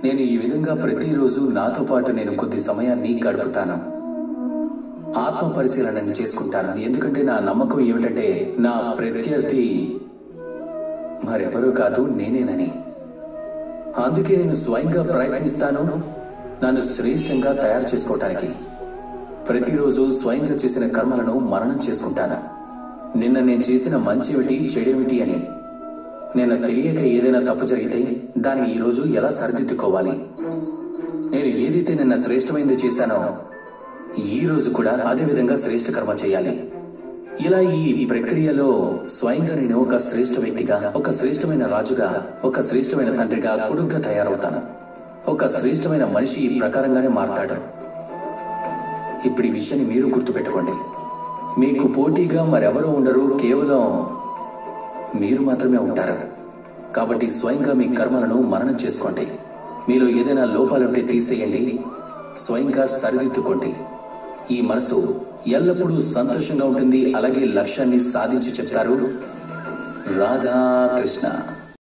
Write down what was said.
నేను ఈ విధంగా ప్రతిరోజు నాతో పాటు నేను కొద్ది సమయాన్ని గడుపుతాను. ఆత్మ పరిశీలన చేసుకుంటాను. ఎందుకంటే నా నమ్మకం ఏమిటంటే నా ప్రత్యర్థి మరెవరూ కాదు, నేనేనని. అందుకే నేను స్వయంగా ప్రయత్నిస్తాను నన్ను శ్రేష్టంగా తయారు చేసుకోవటానికి. ప్రతిరోజు స్వయంగా చేసిన కర్మలను మననం చేసుకుంటాను. నిన్న నేను చేసిన మంచేమిటి చెడేమిటి అని. నేను తెలియక ఏదైనా తప్పు జరిగితే దాన్ని ఈరోజు ఎలా సరిదిద్దుకోవాలి. నేను ఏదైతే నిన్న శ్రేష్టమైనది చేశానో ఈ రోజు కూడా అదే విధంగా శ్రేష్ఠ కర్మ చేయాలి. ఇలా ఈ ప్రక్రియలో స్వయంగా నేను ఒక శ్రేష్ఠ వ్యక్తిగా, ఒక శ్రేష్టమైన రాజుగా, ఒక శ్రేష్టమైన తండ్రిగా, కొడుకుగా తయారవుతాను. ఒక శ్రేష్టమైన మనిషి ఈ ప్రకారంగానే మారతాడు. ఇప్పుడు ఈ విషయాన్ని మీరు గుర్తుపెట్టుకోండి. మీకు పోటీగా మరెవరూ ఉండరు, కేవలం మీరు మాత్రమే ఉంటారు. కాబట్టి స్వయంగా మీ కర్మలను మననం చేసుకోండి. మీలో ఏదైనా లోపాలుంటే తీసేయండి, స్వయంగా సరిదిద్దుకోండి. ఈ మనసు ఎల్లప్పుడూ సంతోషంగా ఉంటుంది. అలాగే లక్ష్యాన్ని సాధించి చెప్తారు రాధాకృష్ణ.